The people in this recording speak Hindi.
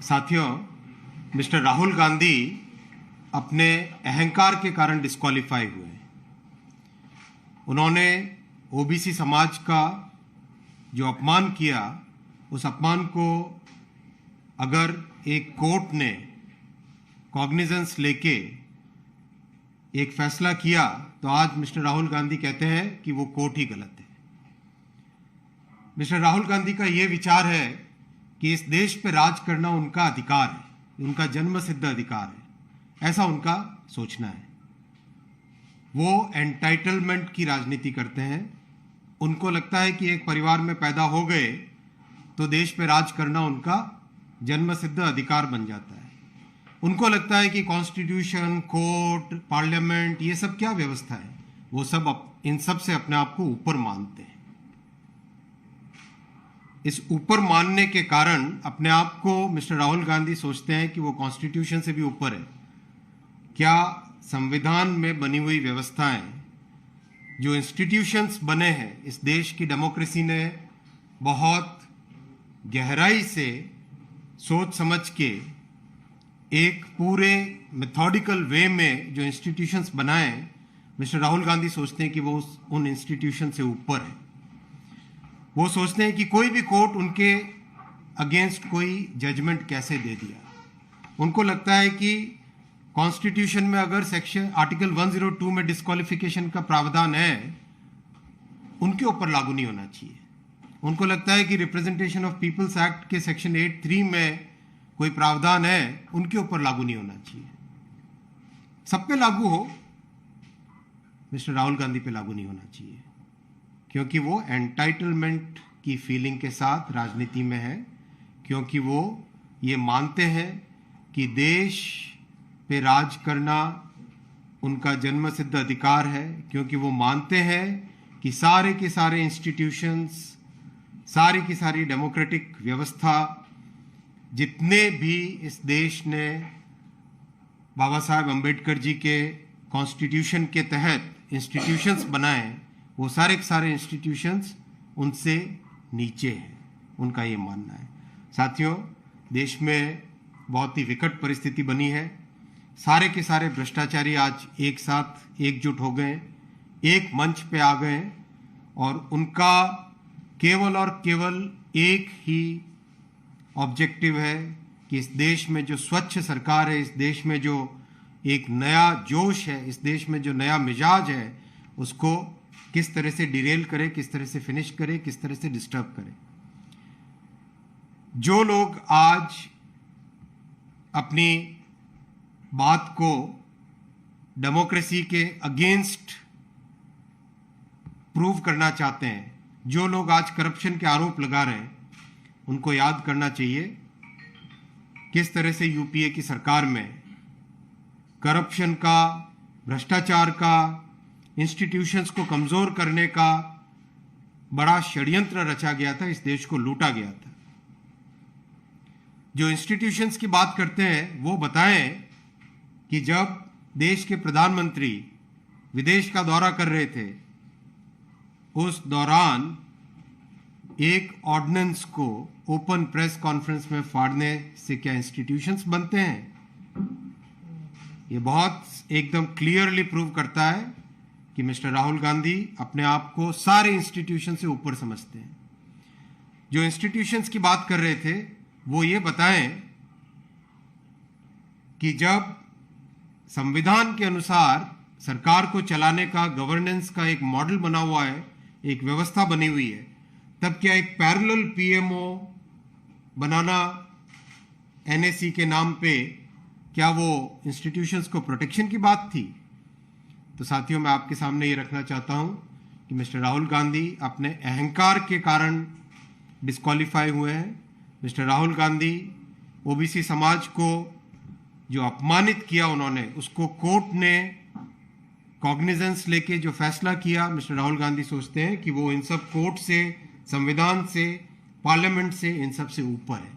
साथियों, मिस्टर राहुल गांधी अपने अहंकार के कारण डिस्क्वालीफाई हुए। उन्होंने ओबीसी समाज का जो अपमान किया, उस अपमान को अगर एक कोर्ट ने कॉग्निजेंस लेके एक फैसला किया तो आज मिस्टर राहुल गांधी कहते हैं कि वो कोर्ट ही गलत है। मिस्टर राहुल गांधी का ये विचार है कि इस देश पे राज करना उनका अधिकार है, उनका जन्म सिद्ध अधिकार है, ऐसा उनका सोचना है। वो एंटाइटलमेंट की राजनीति करते हैं। उनको लगता है कि एक परिवार में पैदा हो गए तो देश पे राज करना उनका जन्म सिद्ध अधिकार बन जाता है। उनको लगता है कि कॉन्स्टिट्यूशन, कोर्ट, पार्लियामेंट, ये सब क्या व्यवस्था है, वो सब इन सब से अपने आप को ऊपर मानते हैं। इस ऊपर मानने के कारण अपने आप को मिस्टर राहुल गांधी सोचते हैं कि वो कॉन्स्टिट्यूशन से भी ऊपर है। क्या संविधान में बनी हुई व्यवस्थाएं, जो इंस्टीट्यूशंस बने हैं, इस देश की डेमोक्रेसी ने बहुत गहराई से सोच समझ के एक पूरे मेथोडिकल वे में जो इंस्टीट्यूशंस बनाए, मिस्टर राहुल गांधी सोचते हैं कि वो उन इंस्टीट्यूशन से ऊपर है। वो सोचते हैं कि कोई भी कोर्ट उनके अगेंस्ट कोई जजमेंट कैसे दे दिया। उनको लगता है कि कॉन्स्टिट्यूशन में अगर सेक्शन आर्टिकल 102 में डिस्क्वालिफिकेशन का प्रावधान है, उनके ऊपर लागू नहीं होना चाहिए। उनको लगता है कि रिप्रेजेंटेशन ऑफ पीपल्स एक्ट के सेक्शन 8(3) में कोई प्रावधान है, उनके ऊपर लागू नहीं होना चाहिए। सब पे लागू हो, मिस्टर राहुल गांधी पे लागू नहीं होना चाहिए, क्योंकि वो एंटाइटलमेंट की फीलिंग के साथ राजनीति में है, क्योंकि वो ये मानते हैं कि देश पे राज करना उनका जन्म सिद्ध अधिकार है, क्योंकि वो मानते हैं कि सारे के सारे इंस्टीट्यूशंस, सारी की सारी डेमोक्रेटिक व्यवस्था, जितने भी इस देश ने बाबा साहब अम्बेडकर जी के कॉन्स्टिट्यूशन के तहत इंस्टीट्यूशंस बनाए, वो सारे के सारे इंस्टीट्यूशंस उनसे नीचे हैं। उनका ये मानना है। साथियों, देश में बहुत ही विकट परिस्थिति बनी है। सारे के सारे भ्रष्टाचारी आज एक साथ एकजुट हो गए, एक मंच पे आ गए, और उनका केवल और केवल एक ही ऑब्जेक्टिव है कि इस देश में जो स्वच्छ सरकार है, इस देश में जो एक नया जोश है, इस देश में जो नया मिजाज है, उसको किस तरह से डिरेल करे, किस तरह से फिनिश करे, किस तरह से डिस्टर्ब करे। जो लोग आज अपनी बात को डेमोक्रेसी के अगेंस्ट प्रूव करना चाहते हैं, जो लोग आज करप्शन के आरोप लगा रहे हैं, उनको याद करना चाहिए किस तरह से यूपीए की सरकार में करप्शन का, भ्रष्टाचार का, इंस्टीट्यूशंस को कमजोर करने का बड़ा षड्यंत्र रचा गया था, इस देश को लूटा गया था। जो इंस्टीट्यूशंस की बात करते हैं वो बताएं कि जब देश के प्रधानमंत्री विदेश का दौरा कर रहे थे, उस दौरान एक ऑर्डिनेंस को ओपन प्रेस कॉन्फ्रेंस में फाड़ने से क्या इंस्टीट्यूशंस बनते हैं? ये बहुत एकदम क्लियरली प्रूव करता है कि मिस्टर राहुल गांधी अपने आप को सारे इंस्टीट्यूशन से ऊपर समझते हैं। जो इंस्टीट्यूशंस की बात कर रहे थे वो ये बताएं कि जब संविधान के अनुसार सरकार को चलाने का, गवर्नेंस का एक मॉडल बना हुआ है, एक व्यवस्था बनी हुई है, तब क्या एक पैरेलल पीएमओ बनाना एनएसी के नाम पे, क्या वो इंस्टीट्यूशंस को प्रोटेक्शन की बात थी? तो साथियों, मैं आपके सामने ये रखना चाहता हूं कि मिस्टर राहुल गांधी अपने अहंकार के कारण डिस्क्वालीफाई हुए हैं। मिस्टर राहुल गांधी ओबीसी समाज को जो अपमानित किया उन्होंने, उसको कोर्ट ने कॉग्निजेंस लेके जो फैसला किया, मिस्टर राहुल गांधी सोचते हैं कि वो इन सब कोर्ट से, संविधान से, पार्लियामेंट से, इन सब से ऊपर है।